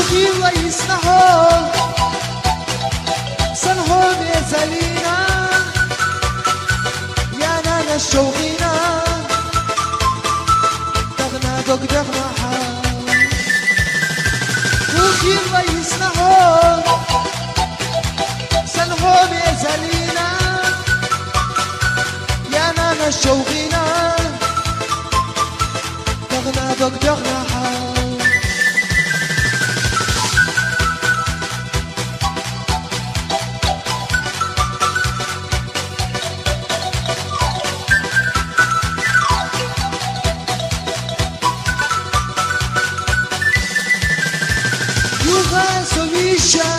وكيوا يسمحوا صنعهم يزالينا يا نانا شوقينا دغنا دوك دغنا حال وكيوا يسمحوا صنعهم يزالينا يا نانا شوقينا دغنا دوك دغنا حال Sowisha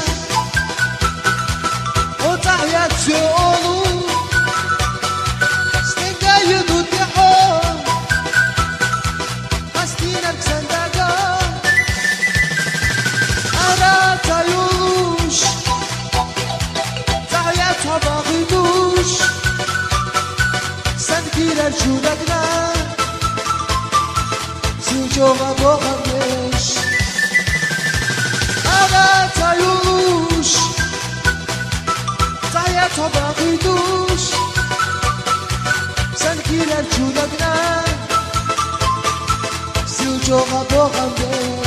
Otahya Tseolu Stengayu Duteho Hastina Tsandaga Arata Yulush Tahya Tabagidush Sankira Chudagna Sujoga Bohamesh تایوش تایا تا باقی دوش سنگیرن چودک نه سیو جوغا باقم